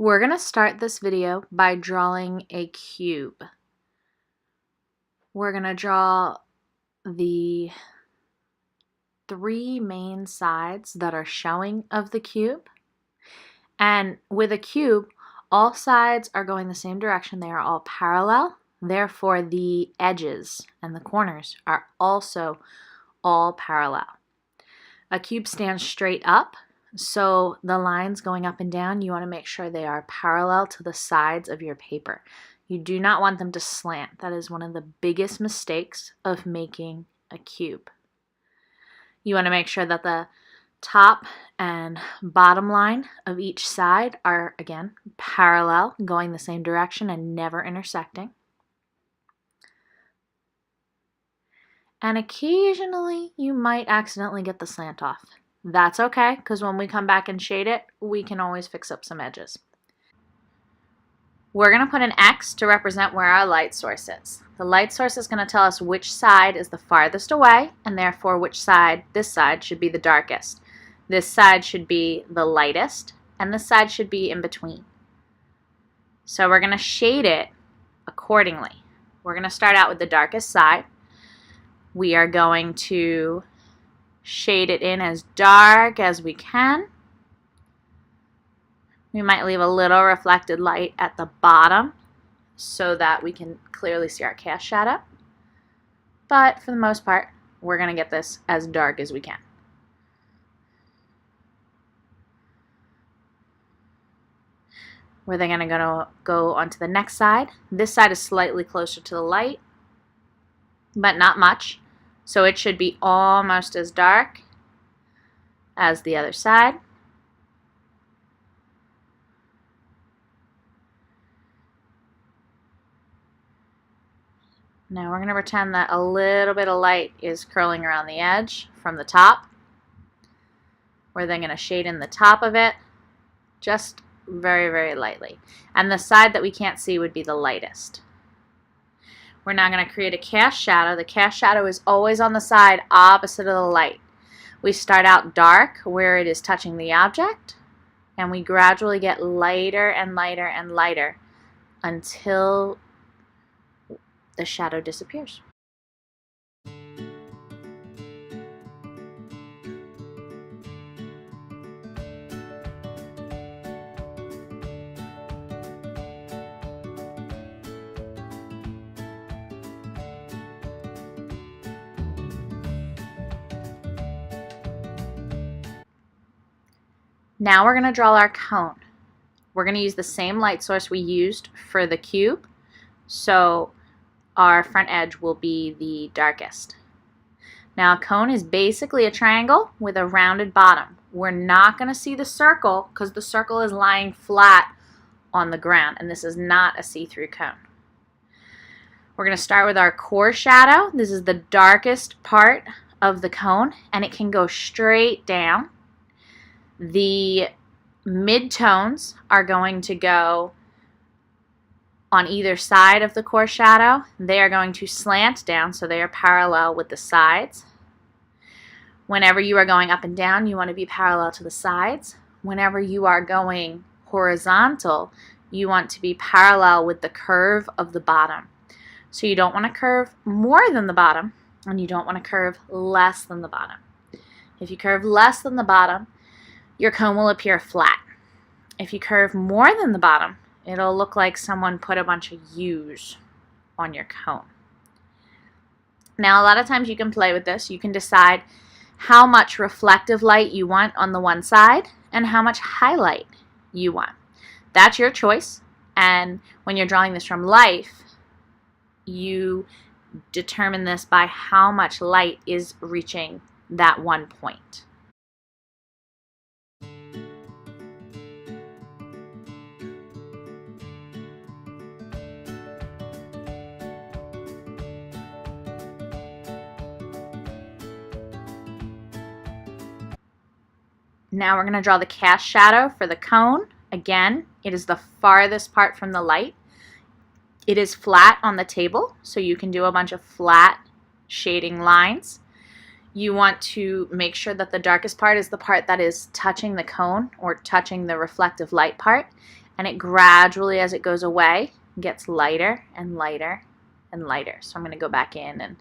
We're going to start this video by drawing a cube. We're going to draw the three main sides that are showing of the cube. And with a cube, all sides are going the same direction. They are all parallel. Therefore, the edges and the corners are also all parallel. A cube stands straight up. So the lines going up and down, you want to make sure they are parallel to the sides of your paper. You do not want them to slant. That is one of the biggest mistakes of making a cube. You want to make sure that the top and bottom line of each side are, again, parallel, going the same direction and never intersecting. And occasionally you might accidentally get the slant off. That's okay, because when we come back and shade it, we can always fix up some edges. We're going to put an X to represent where our light source is. The light source is going to tell us which side is the farthest away, and therefore which side, this side, should be the darkest. This side should be the lightest, and this side should be in between. So we're going to shade it accordingly. We're going to start out with the darkest side. We are going to shade it in as dark as we can. We might leave a little reflected light at the bottom so that we can clearly see our cast shadow. But for the most part, we're going to get this as dark as we can. We're then going to go onto the next side. This side is slightly closer to the light, but not much. So it should be almost as dark as the other side. Now we're going to pretend that a little bit of light is curling around the edge from the top. We're then going to shade in the top of it, just very, very lightly. And the side that we can't see would be the lightest. We're now going to create a cast shadow. The cast shadow is always on the side opposite of the light. We start out dark where it is touching the object, and we gradually get lighter and lighter and lighter until the shadow disappears. Now we're going to draw our cone. We're going to use the same light source we used for the cube, so our front edge will be the darkest. Now a cone is basically a triangle with a rounded bottom. We're not going to see the circle because the circle is lying flat on the ground, and this is not a see-through cone. We're going to start with our core shadow. This is the darkest part of the cone, and it can go straight down. The midtones are going to go on either side of the core shadow. They are going to slant down, so they are parallel with the sides. Whenever you are going up and down, you want to be parallel to the sides. Whenever you are going horizontal, you want to be parallel with the curve of the bottom. So you don't want to curve more than the bottom, and you don't want to curve less than the bottom. If you curve less than the bottom, your cone will appear flat. If you curve more than the bottom, it'll look like someone put a bunch of U's on your cone. Now a lot of times you can play with this. You can decide how much reflective light you want on the one side and how much highlight you want. That's your choice, and when you're drawing this from life, you determine this by how much light is reaching that one point. Now we're going to draw the cast shadow for the cone. Again, it is the farthest part from the light. It is flat on the table, so you can do a bunch of flat shading lines. you want to make sure that the darkest part is the part that is touching the cone or touching the reflective light part, and it gradually, as it goes away, gets lighter and lighter and lighter. So I'm going to go back in and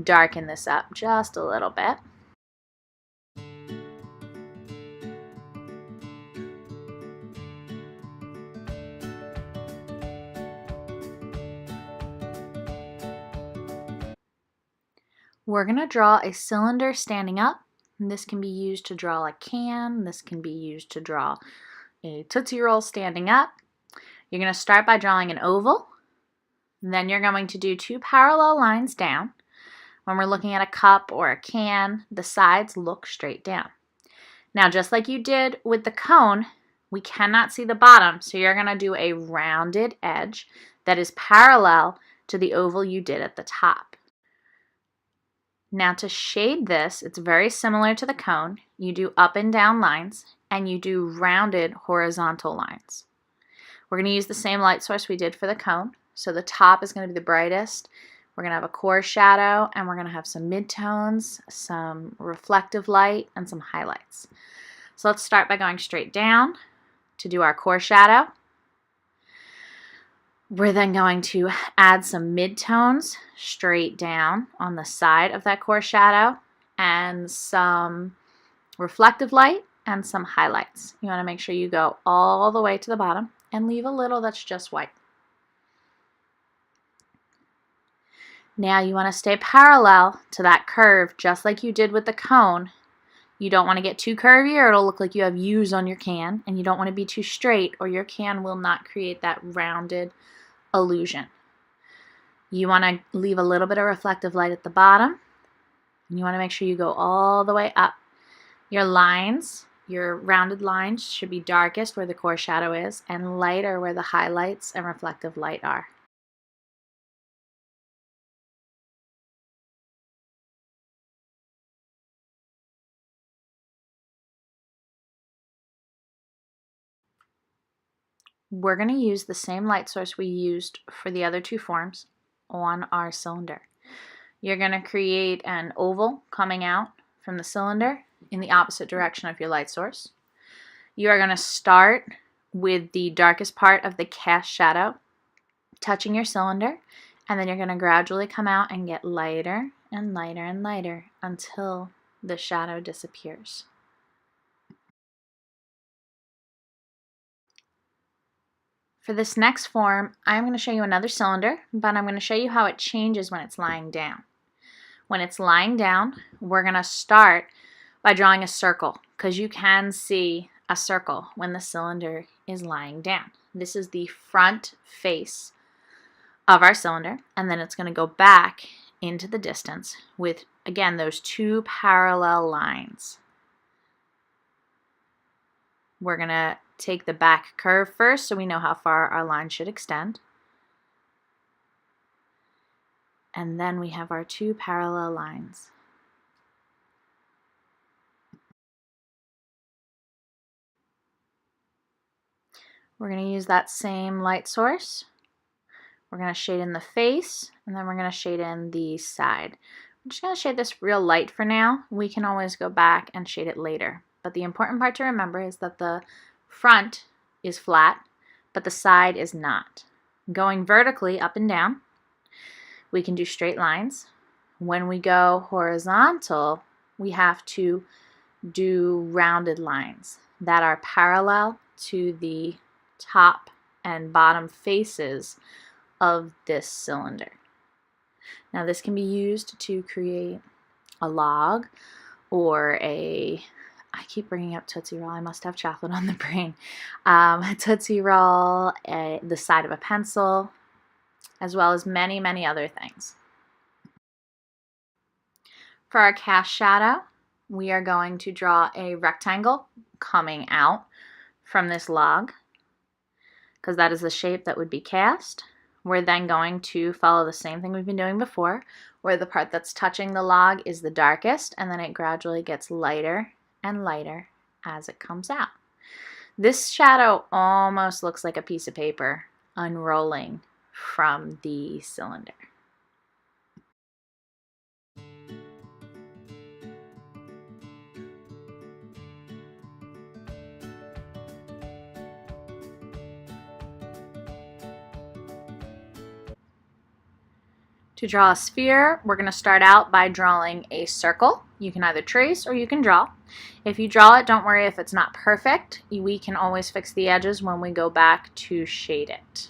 darken this up just a little bit. We're going to draw a cylinder standing up. And this can be used to draw a can. This can be used to draw a Tootsie Roll standing up. You're going to start by drawing an oval. Then you're going to do 2 parallel lines down. When we're looking at a cup or a can, the sides look straight down. Now, just like you did with the cone, we cannot see the bottom, so you're going to do a rounded edge that is parallel to the oval you did at the top. Now to shade this, it's very similar to the cone. You do up and down lines, and you do rounded horizontal lines. We're going to use the same light source we did for the cone. So the top is going to be the brightest. We're going to have a core shadow, and we're going to have some midtones, some reflective light, and some highlights. So let's start by going straight down to do our core shadow. We're then going to add some midtones straight down on the side of that core shadow, and some reflective light and some highlights. You want to make sure you go all the way to the bottom and leave a little that's just white. Now you want to stay parallel to that curve just like you did with the cone. You don't want to get too curvy or it'll look like you have U's on your can, and you don't want to be too straight or your can will not create that rounded illusion. You want to leave a little bit of reflective light at the bottom, and you want to make sure you go all the way up. Your lines, your rounded lines, should be darkest where the core shadow is and lighter where the highlights and reflective light are. We're going to use the same light source we used for the other 2 forms on our cylinder. You're going to create an oval coming out from the cylinder in the opposite direction of your light source. You are going to start with the darkest part of the cast shadow touching your cylinder, and then you're going to gradually come out and get lighter and lighter and lighter until the shadow disappears. For this next form, I'm going to show you another cylinder, but I'm going to show you how it changes when it's lying down. When it's lying down, we're going to start by drawing a circle, because you can see a circle when the cylinder is lying down. This is the front face of our cylinder, and then it's going to go back into the distance with, again, those 2 parallel lines. We're going to take the back curve first so we know how far our line should extend. And then we have our 2 parallel lines. We're going to use that same light source. We're going to shade in the face, and then we're going to shade in the side. I'm just going to shade this real light for now. We can always go back and shade it later. But the important part to remember is that the front is flat, but the side is not. Going vertically up and down, we can do straight lines. When we go horizontal, we have to do rounded lines that are parallel to the top and bottom faces of this cylinder. Now this can be used to create a log or I keep bringing up Tootsie Roll, I must have chocolate on the brain. A Tootsie Roll, the side of a pencil, as well as many, many other things. For our cast shadow, we are going to draw a rectangle coming out from this log, because that is the shape that would be cast. We're then going to follow the same thing we've been doing before, where the part that's touching the log is the darkest, and then it gradually gets lighter and lighter as it comes out. This shadow almost looks like a piece of paper unrolling from the cylinder. To draw a sphere, we're going to start out by drawing a circle. You can either trace or you can draw. If you draw it, don't worry if it's not perfect. We can always fix the edges when we go back to shade it.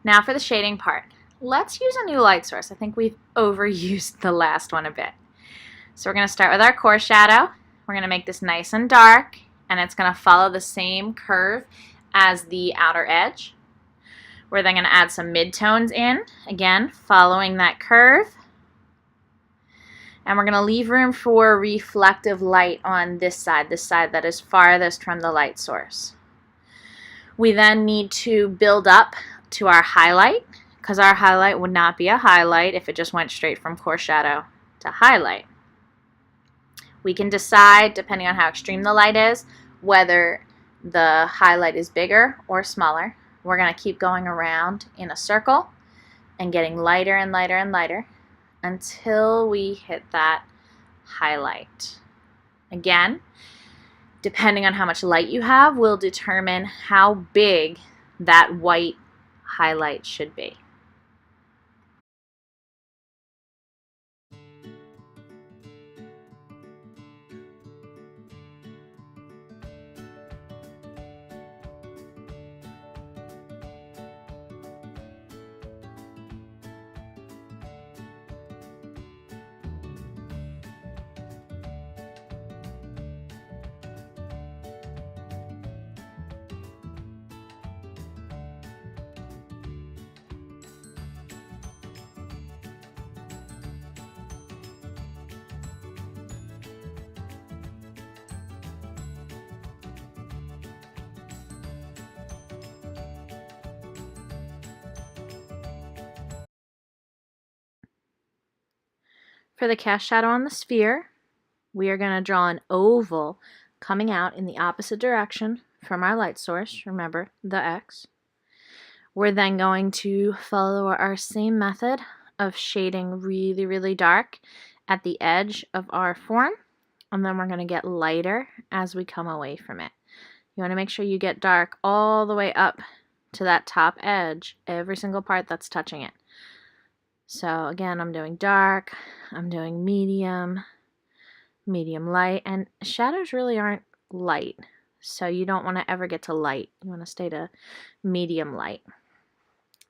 Now for the shading part. Let's use a new light source. I think we've overused the last one a bit. So we're going to start with our core shadow. We're going to make this nice and dark, and it's going to follow the same curve as the outer edge. We're then going to add some midtones in, again, following that curve. And we're going to leave room for reflective light on this side that is farthest from the light source. We then need to build up to our highlight, because our highlight would not be a highlight if it just went straight from core shadow to highlight. We can decide, depending on how extreme the light is, whether the highlight is bigger or smaller. We're going to keep going around in a circle and getting lighter and lighter and lighter until we hit that highlight. Again, depending on how much light you have will determine how big that white highlight should be. For the cast shadow on the sphere, we are going to draw an oval coming out in the opposite direction from our light source, remember, the X. We're then going to follow our same method of shading really, really dark at the edge of our form, and then we're going to get lighter as we come away from it. You want to make sure you get dark all the way up to that top edge, every single part that's touching it. So again, I'm doing dark, I'm doing medium, medium light, and shadows really aren't light, so you don't want to ever get to light. You want to stay to medium light.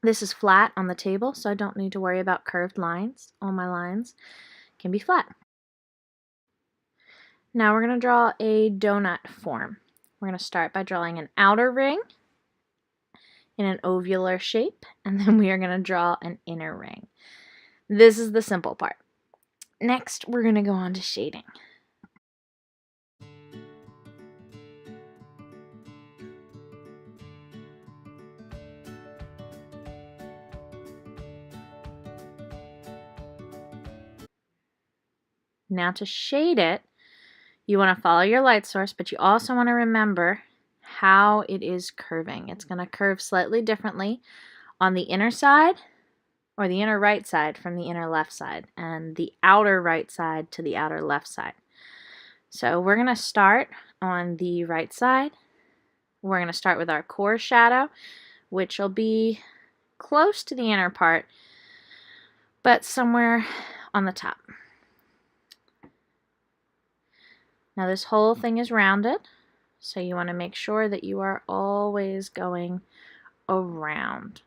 This is flat on the table, so I don't need to worry about curved lines. All my lines can be flat. Now we're going to draw a donut form. We're going to start by drawing an outer ring in an ovular shape, and then we are going to draw an inner ring. This is the simple part. Next, we're going to go on to shading. Now to shade it, you want to follow your light source, but you also want to remember how it is curving. It's going to curve slightly differently on the inner side, or the inner right side from the inner left side, and the outer right side to the outer left side. So we're going to start on the right side. We're going to start with our core shadow, which will be close to the inner part, but somewhere on the top. Now this whole thing is rounded, so you want to make sure that you are always going around.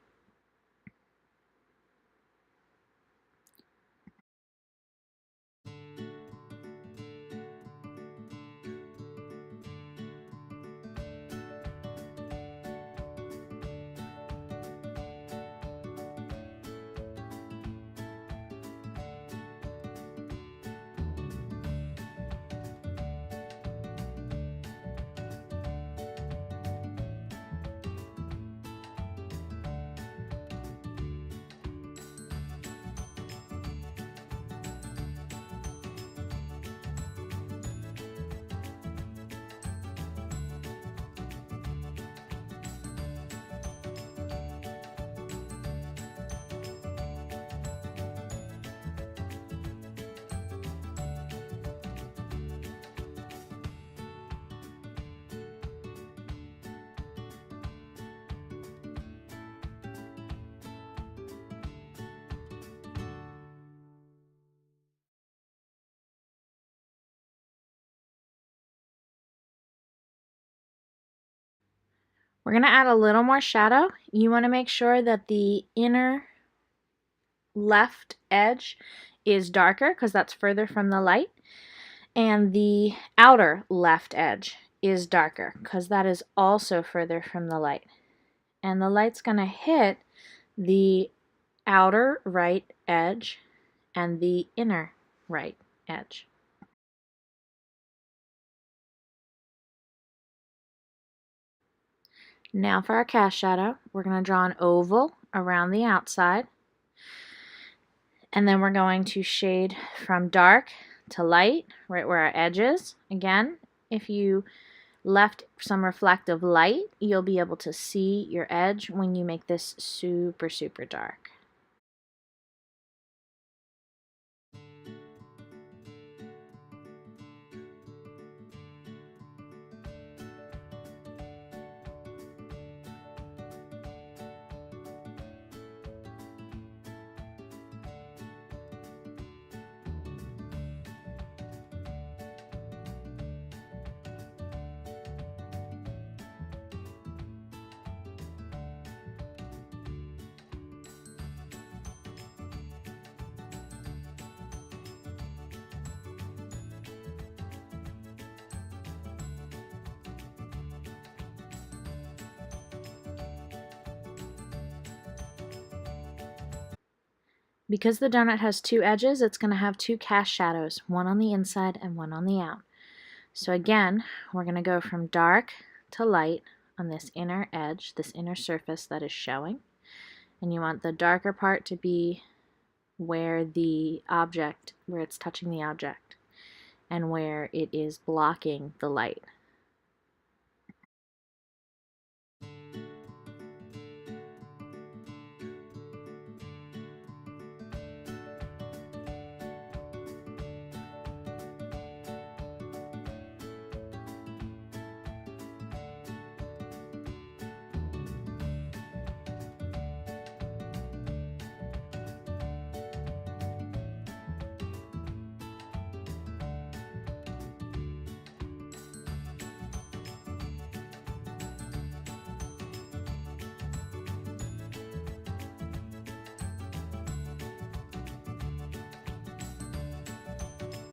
We're going to add a little more shadow. You want to make sure that the inner left edge is darker because that's further from the light, and the outer left edge is darker because that is also further from the light. And the light's going to hit the outer right edge and the inner right edge. Now for our cast shadow, we're going to draw an oval around the outside, and then we're going to shade from dark to light right where our edge is. Again, if you left some reflective light, you'll be able to see your edge when you make this super, super dark. Because the donut has two edges, it's going to have two cast shadows, one on the inside and one on the out. So again, we're going to go from dark to light on this inner edge, this inner surface that is showing. And you want the darker part to be where the object, where it's touching the object, and where it is blocking the light.